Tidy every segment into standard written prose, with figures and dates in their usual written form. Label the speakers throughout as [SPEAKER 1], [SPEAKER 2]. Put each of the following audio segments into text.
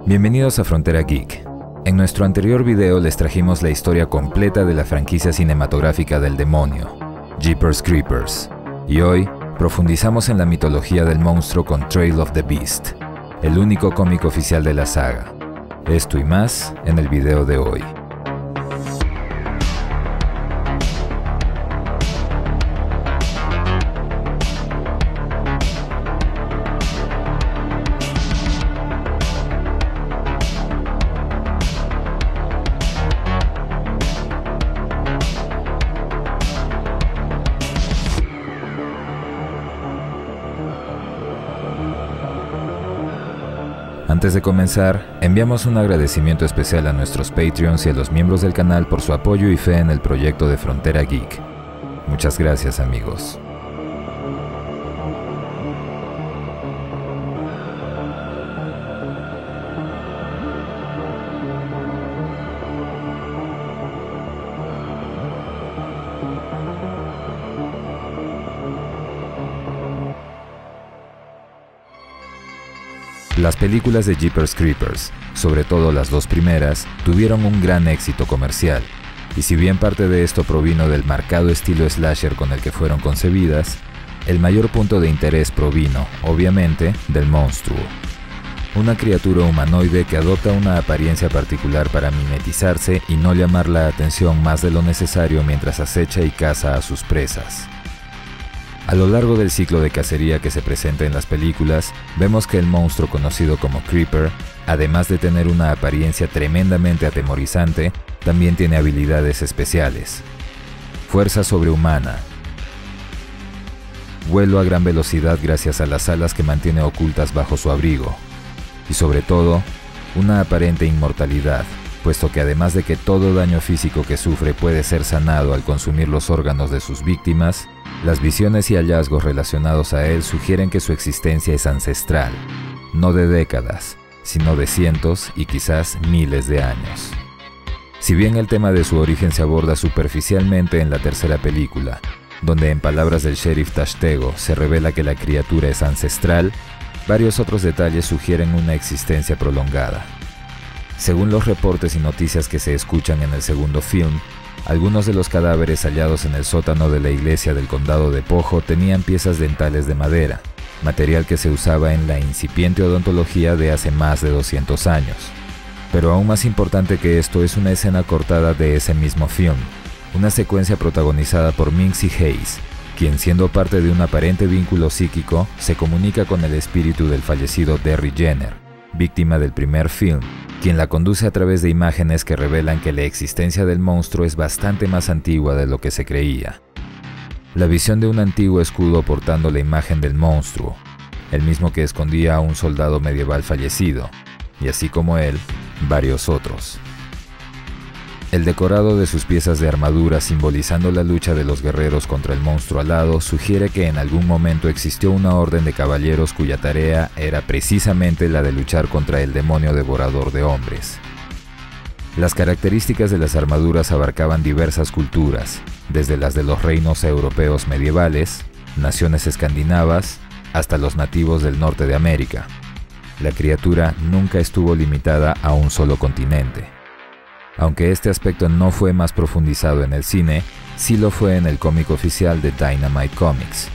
[SPEAKER 1] Bienvenidos a Frontera Geek. En nuestro anterior video les trajimos la historia completa de la franquicia cinematográfica del demonio, Jeepers Creepers, y hoy profundizamos en la mitología del monstruo con Trail of the Beast, el único cómic oficial de la saga. Esto y más en el video de hoy. Antes de comenzar, enviamos un agradecimiento especial a nuestros Patreons y a los miembros del canal por su apoyo y fe en el proyecto de Frontera Geek. Muchas gracias, amigos. Las películas de Jeepers Creepers, sobre todo las dos primeras, tuvieron un gran éxito comercial, y si bien parte de esto provino del marcado estilo slasher con el que fueron concebidas, el mayor punto de interés provino, obviamente, del monstruo. Una criatura humanoide que adopta una apariencia particular para mimetizarse y no llamar la atención más de lo necesario mientras acecha y caza a sus presas. A lo largo del ciclo de cacería que se presenta en las películas, vemos que el monstruo conocido como Creeper, además de tener una apariencia tremendamente atemorizante, también tiene habilidades especiales. Fuerza sobrehumana, vuelo a gran velocidad gracias a las alas que mantiene ocultas bajo su abrigo, y sobre todo, una aparente inmortalidad, puesto que además de que todo daño físico que sufre puede ser sanado al consumir los órganos de sus víctimas, las visiones y hallazgos relacionados a él sugieren que su existencia es ancestral, no de décadas, sino de cientos y quizás miles de años. Si bien el tema de su origen se aborda superficialmente en la tercera película, donde en palabras del sheriff Tashtego se revela que la criatura es ancestral, varios otros detalles sugieren una existencia prolongada. Según los reportes y noticias que se escuchan en el segundo film, algunos de los cadáveres hallados en el sótano de la iglesia del condado de Pojo tenían piezas dentales de madera, material que se usaba en la incipiente odontología de hace más de 200 años. Pero aún más importante que esto es una escena cortada de ese mismo film, una secuencia protagonizada por Minxie Hayes, quien siendo parte de un aparente vínculo psíquico, se comunica con el espíritu del fallecido Derry Jenner, víctima del primer film, quien la conduce a través de imágenes que revelan que la existencia del monstruo es bastante más antigua de lo que se creía. La visión de un antiguo escudo portando la imagen del monstruo, el mismo que escondía a un soldado medieval fallecido, y así como él, varios otros. El decorado de sus piezas de armadura simbolizando la lucha de los guerreros contra el monstruo alado sugiere que en algún momento existió una orden de caballeros cuya tarea era precisamente la de luchar contra el demonio devorador de hombres. Las características de las armaduras abarcaban diversas culturas, desde las de los reinos europeos medievales, naciones escandinavas, hasta los nativos del norte de América. La criatura nunca estuvo limitada a un solo continente. Aunque este aspecto no fue más profundizado en el cine, sí lo fue en el cómic oficial de Dynamite Comics,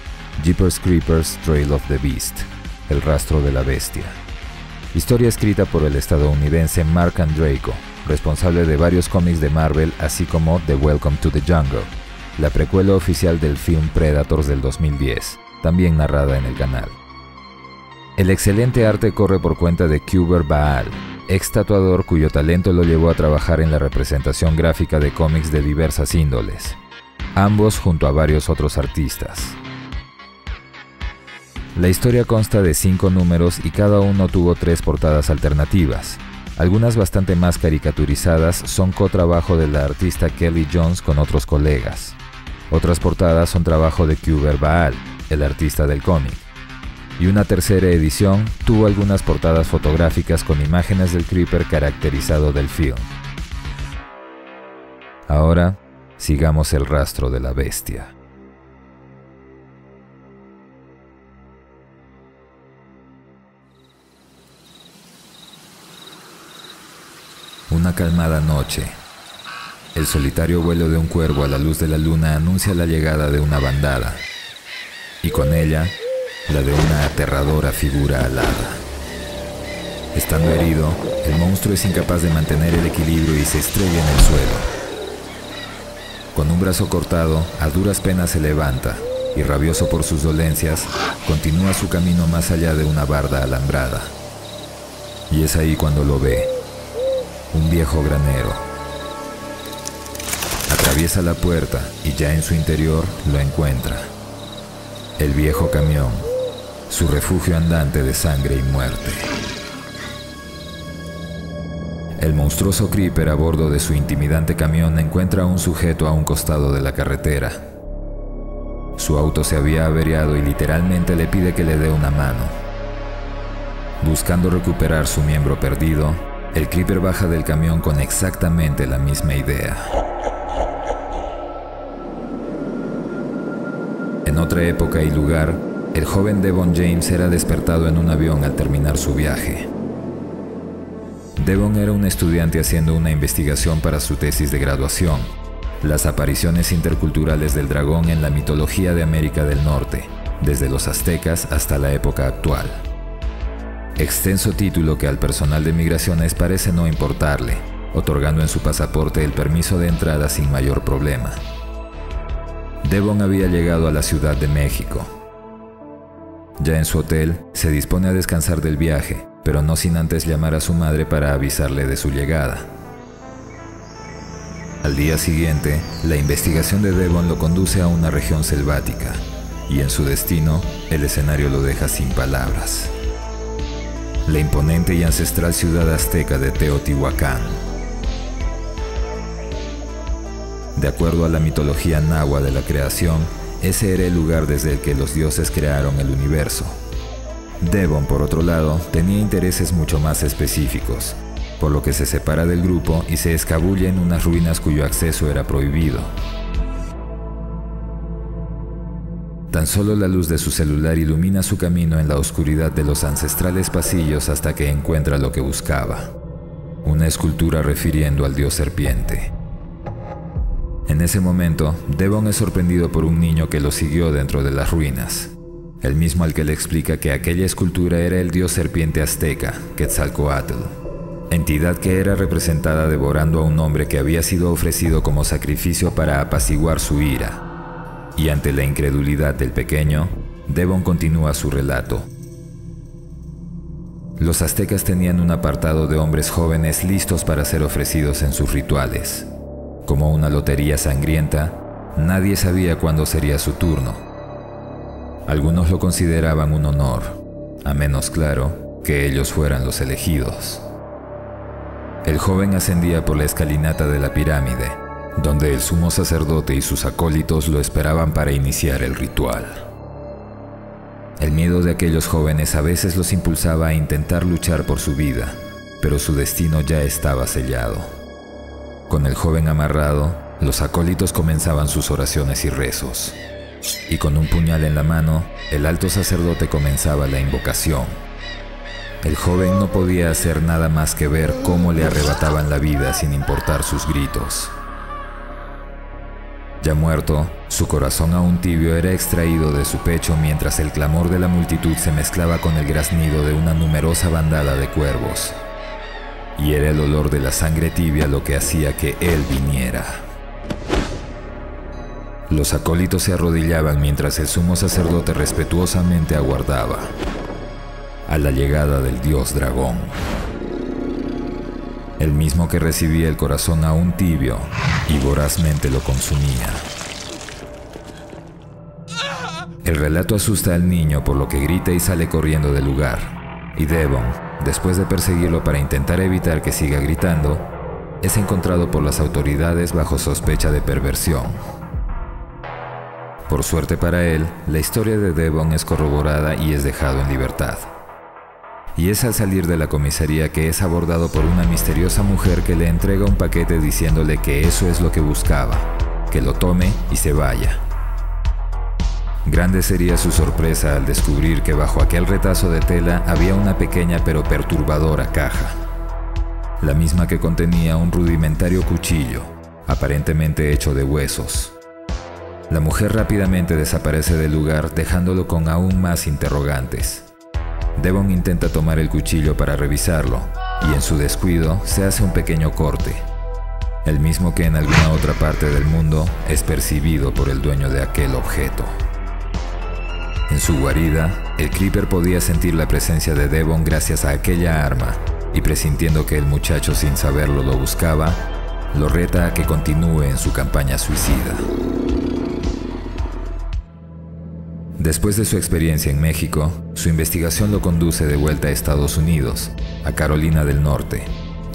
[SPEAKER 1] Jeepers Creepers Trail of the Beast, El rastro de la bestia. Historia escrita por el estadounidense Mark Andreyko, responsable de varios cómics de Marvel, así como The Welcome to the Jungle, la precuela oficial del film Predators del 2010, también narrada en el canal. El excelente arte corre por cuenta de Kuber Baal, ex tatuador cuyo talento lo llevó a trabajar en la representación gráfica de cómics de diversas índoles, ambos junto a varios otros artistas. La historia consta de 5 números y cada uno tuvo 3 portadas alternativas. Algunas bastante más caricaturizadas son co-trabajo de la artista Kelly Jones con otros colegas. Otras portadas son trabajo de Kuber Baal, el artista del cómic. Y una tercera edición tuvo algunas portadas fotográficas con imágenes del Creeper caracterizado del film. Ahora, sigamos el rastro de la bestia. Una calmada noche. El solitario vuelo de un cuervo a la luz de la luna anuncia la llegada de una bandada, y con ella, la de una aterradora figura alada. Estando herido, el monstruo es incapaz de mantener el equilibrio y se estrella en el suelo. Con un brazo cortado, a duras penas se levanta, y rabioso por sus dolencias, continúa su camino más allá de una barda alambrada. Y es ahí cuando lo ve, un viejo granero. Atraviesa la puerta y ya en su interior lo encuentra. El viejo camión, su refugio andante de sangre y muerte. El monstruoso Creeper a bordo de su intimidante camión encuentra a un sujeto a un costado de la carretera. Su auto se había averiado y literalmente le pide que le dé una mano. Buscando recuperar su miembro perdido, el Creeper baja del camión con exactamente la misma idea. En otra época y lugar, el joven Devon James era despertado en un avión al terminar su viaje. Devon era un estudiante haciendo una investigación para su tesis de graduación, las apariciones interculturales del dragón en la mitología de América del Norte, desde los aztecas hasta la época actual. Extenso título que al personal de migraciones parece no importarle, otorgando en su pasaporte el permiso de entrada sin mayor problema. Devon había llegado a la Ciudad de México. Ya en su hotel, se dispone a descansar del viaje, pero no sin antes llamar a su madre para avisarle de su llegada. Al día siguiente, la investigación de Devon lo conduce a una región selvática, y en su destino, el escenario lo deja sin palabras. La imponente y ancestral ciudad azteca de Teotihuacán. De acuerdo a la mitología náhuatl de la creación, ese era el lugar desde el que los dioses crearon el universo. Devon, por otro lado, tenía intereses mucho más específicos, por lo que se separa del grupo y se escabulle en unas ruinas cuyo acceso era prohibido. Tan solo la luz de su celular ilumina su camino en la oscuridad de los ancestrales pasillos hasta que encuentra lo que buscaba, una escultura refiriendo al dios serpiente. En ese momento, Devon es sorprendido por un niño que lo siguió dentro de las ruinas, el mismo al que le explica que aquella escultura era el dios serpiente azteca, Quetzalcóatl, entidad que era representada devorando a un hombre que había sido ofrecido como sacrificio para apaciguar su ira. Y ante la incredulidad del pequeño, Devon continúa su relato. Los aztecas tenían un apartado de hombres jóvenes listos para ser ofrecidos en sus rituales. Como una lotería sangrienta, nadie sabía cuándo sería su turno. Algunos lo consideraban un honor, a menos claro que ellos fueran los elegidos. El joven ascendía por la escalinata de la pirámide, donde el sumo sacerdote y sus acólitos lo esperaban para iniciar el ritual. El miedo de aquellos jóvenes a veces los impulsaba a intentar luchar por su vida, pero su destino ya estaba sellado. Con el joven amarrado, los acólitos comenzaban sus oraciones y rezos. Y con un puñal en la mano, el alto sacerdote comenzaba la invocación. El joven no podía hacer nada más que ver cómo le arrebataban la vida sin importar sus gritos. Ya muerto, su corazón aún tibio era extraído de su pecho mientras el clamor de la multitud se mezclaba con el graznido de una numerosa bandada de cuervos. Y era el olor de la sangre tibia lo que hacía que él viniera. Los acólitos se arrodillaban mientras el sumo sacerdote respetuosamente aguardaba a la llegada del dios dragón, el mismo que recibía el corazón aún tibio y vorazmente lo consumía. El relato asusta al niño por lo que grita y sale corriendo del lugar, y Devon, después de perseguirlo para intentar evitar que siga gritando, es encontrado por las autoridades bajo sospecha de perversión. Por suerte para él, la historia de Devon es corroborada y es dejado en libertad. Y es al salir de la comisaría que es abordado por una misteriosa mujer que le entrega un paquete diciéndole que eso es lo que buscaba, que lo tome y se vaya. Grande sería su sorpresa al descubrir que bajo aquel retazo de tela había una pequeña pero perturbadora caja. la misma que contenía un rudimentario cuchillo, aparentemente hecho de huesos. La mujer rápidamente desaparece del lugar, dejándolo con aún más interrogantes. Devon intenta tomar el cuchillo para revisarlo, y en su descuido se hace un pequeño corte, el mismo que en alguna otra parte del mundo es percibido por el dueño de aquel objeto. En su guarida, el Creeper podía sentir la presencia de Devon gracias a aquella arma, y presintiendo que el muchacho sin saberlo lo buscaba, lo reta a que continúe en su campaña suicida. Después de su experiencia en México, su investigación lo conduce de vuelta a Estados Unidos, a Carolina del Norte,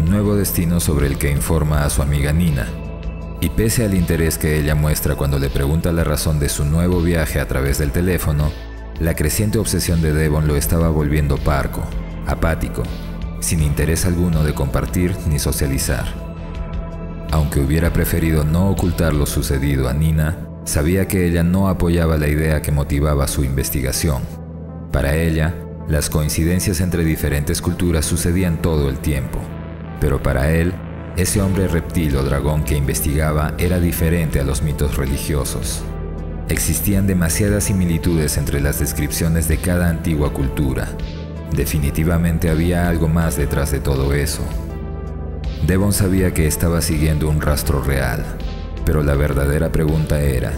[SPEAKER 1] nuevo destino sobre el que informa a su amiga Nina. Y pese al interés que ella muestra cuando le pregunta la razón de su nuevo viaje a través del teléfono, la creciente obsesión de Devon lo estaba volviendo parco, apático, sin interés alguno de compartir ni socializar. Aunque hubiera preferido no ocultar lo sucedido a Nina, sabía que ella no apoyaba la idea que motivaba su investigación. Para ella, las coincidencias entre diferentes culturas sucedían todo el tiempo, pero para él, ese hombre reptil o dragón que investigaba era diferente a los mitos religiosos. Existían demasiadas similitudes entre las descripciones de cada antigua cultura. Definitivamente había algo más detrás de todo eso. Devon sabía que estaba siguiendo un rastro real, pero la verdadera pregunta era,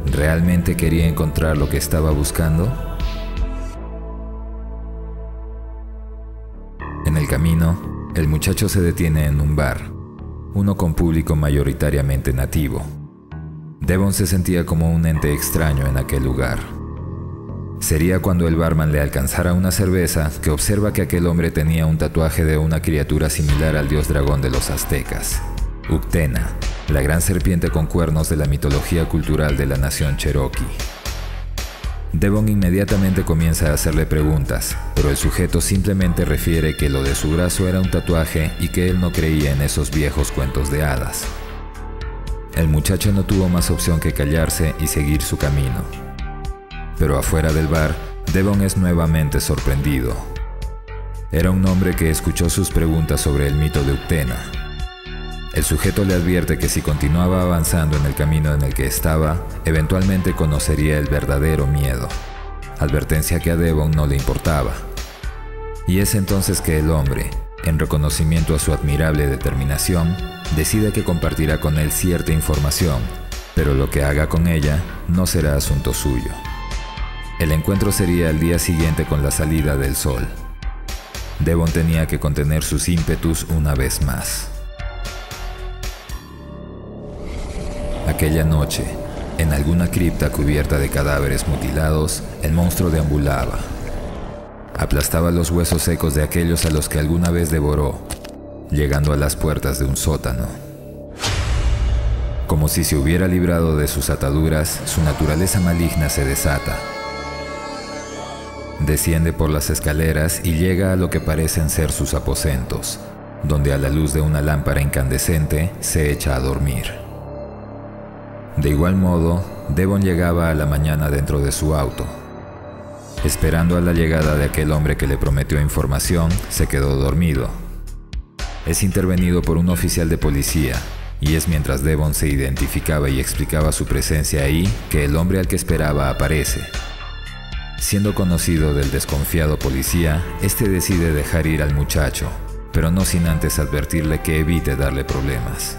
[SPEAKER 1] ¿realmente quería encontrar lo que estaba buscando? En el camino, el muchacho se detiene en un bar, uno con público mayoritariamente nativo. Devon se sentía como un ente extraño en aquel lugar. Sería cuando el barman le alcanzara una cerveza que observa que aquel hombre tenía un tatuaje de una criatura similar al dios dragón de los aztecas, Uctena, la gran serpiente con cuernos de la mitología cultural de la nación Cherokee. Devon inmediatamente comienza a hacerle preguntas, pero el sujeto simplemente refiere que lo de su brazo era un tatuaje y que él no creía en esos viejos cuentos de hadas. El muchacho no tuvo más opción que callarse y seguir su camino. Pero afuera del bar, Devon es nuevamente sorprendido. Era un hombre que escuchó sus preguntas sobre el mito de Uctena. El sujeto le advierte que si continuaba avanzando en el camino en el que estaba, eventualmente conocería el verdadero miedo, advertencia que a Devon no le importaba. Y es entonces que el hombre, en reconocimiento a su admirable determinación, decide que compartirá con él cierta información, pero lo que haga con ella no será asunto suyo. El encuentro sería al día siguiente con la salida del sol. Devon tenía que contener sus ímpetus una vez más. Aquella noche, en alguna cripta cubierta de cadáveres mutilados, el monstruo deambulaba. Aplastaba los huesos secos de aquellos a los que alguna vez devoró, llegando a las puertas de un sótano. Como si se hubiera librado de sus ataduras, su naturaleza maligna se desata. Desciende por las escaleras y llega a lo que parecen ser sus aposentos, donde a la luz de una lámpara incandescente se echa a dormir. De igual modo, Devon llegaba a la mañana dentro de su auto. Esperando a la llegada de aquel hombre que le prometió información, se quedó dormido. Es intervenido por un oficial de policía, y es mientras Devon se identificaba y explicaba su presencia ahí que el hombre al que esperaba aparece. Siendo conocido del desconfiado policía, este decide dejar ir al muchacho, pero no sin antes advertirle que evite darle problemas.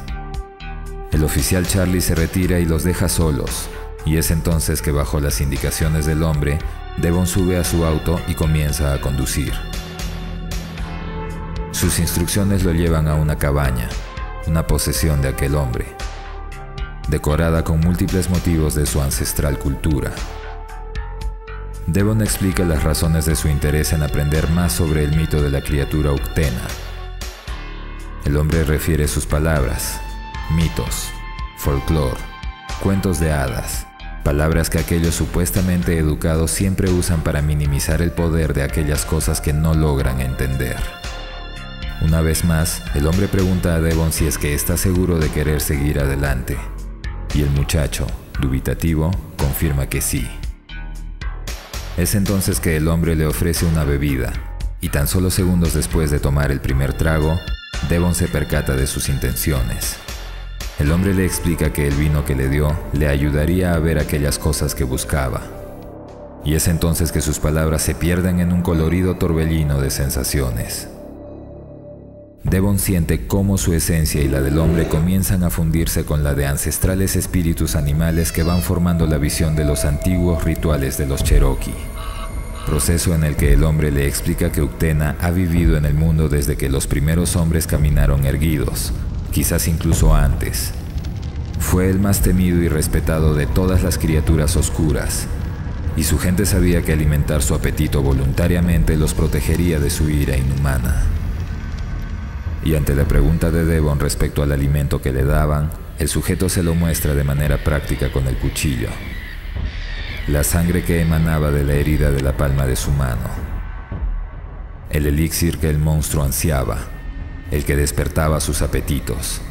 [SPEAKER 1] El oficial Charlie se retira y los deja solos, y es entonces que bajo las indicaciones del hombre, Devon sube a su auto y comienza a conducir. Sus instrucciones lo llevan a una cabaña, una posesión de aquel hombre, decorada con múltiples motivos de su ancestral cultura. Devon explica las razones de su interés en aprender más sobre el mito de la criatura Uctena. El hombre refiere sus palabras, mitos, folclore, cuentos de hadas, palabras que aquellos supuestamente educados siempre usan para minimizar el poder de aquellas cosas que no logran entender. Una vez más, el hombre pregunta a Devon si es que está seguro de querer seguir adelante, y el muchacho, dubitativo, confirma que sí. Es entonces que el hombre le ofrece una bebida, y tan solo segundos después de tomar el primer trago, Devon se percata de sus intenciones. El hombre le explica que el vino que le dio le ayudaría a ver aquellas cosas que buscaba. Y es entonces que sus palabras se pierden en un colorido torbellino de sensaciones. Devon siente cómo su esencia y la del hombre comienzan a fundirse con la de ancestrales espíritus animales que van formando la visión de los antiguos rituales de los Cherokee. Proceso en el que el hombre le explica que Uktena ha vivido en el mundo desde que los primeros hombres caminaron erguidos, quizás incluso antes. Fue el más temido y respetado de todas las criaturas oscuras, y su gente sabía que alimentar su apetito voluntariamente los protegería de su ira inhumana. Y ante la pregunta de Devon respecto al alimento que le daban, el sujeto se lo muestra de manera práctica con el cuchillo. La sangre que emanaba de la herida de la palma de su mano. El elixir que el monstruo ansiaba, el que despertaba sus apetitos,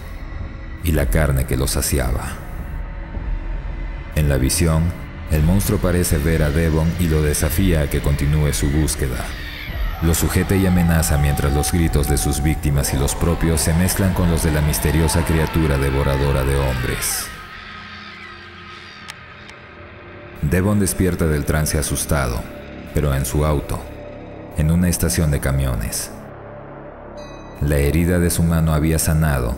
[SPEAKER 1] y la carne que lo saciaba. En la visión, el monstruo parece ver a Devon y lo desafía a que continúe su búsqueda. Lo sujeta y amenaza mientras los gritos de sus víctimas y los propios se mezclan con los de la misteriosa criatura devoradora de hombres. Devon despierta del trance asustado, pero en su auto, en una estación de camiones. La herida de su mano había sanado,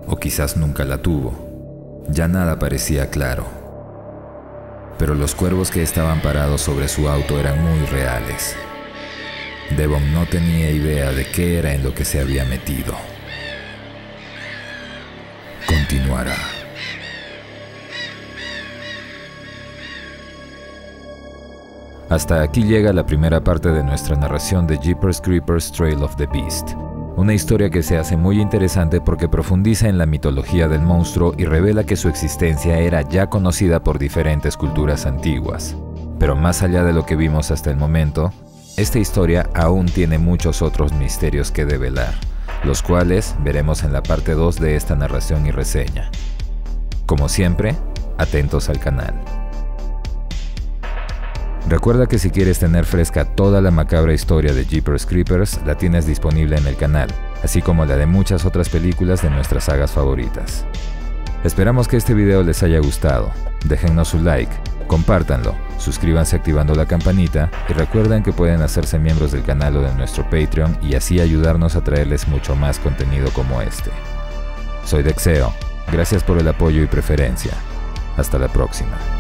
[SPEAKER 1] o quizás nunca la tuvo. Ya nada parecía claro. Pero los cuervos que estaban parados sobre su auto eran muy reales. Devon no tenía idea de qué era en lo que se había metido. Continuará. Hasta aquí llega la primera parte de nuestra narración de Jeepers Creepers Trail of the Beast. Una historia que se hace muy interesante porque profundiza en la mitología del monstruo y revela que su existencia era ya conocida por diferentes culturas antiguas. Pero más allá de lo que vimos hasta el momento, esta historia aún tiene muchos otros misterios que develar, los cuales veremos en la parte 2 de esta narración y reseña. Como siempre, atentos al canal. Recuerda que si quieres tener fresca toda la macabra historia de Jeepers Creepers, la tienes disponible en el canal, así como la de muchas otras películas de nuestras sagas favoritas. Esperamos que este video les haya gustado. Déjennos su like, compártanlo, suscríbanse activando la campanita y recuerden que pueden hacerse miembros del canal o de nuestro Patreon y así ayudarnos a traerles mucho más contenido como este. Soy Dexeo, gracias por el apoyo y preferencia. Hasta la próxima.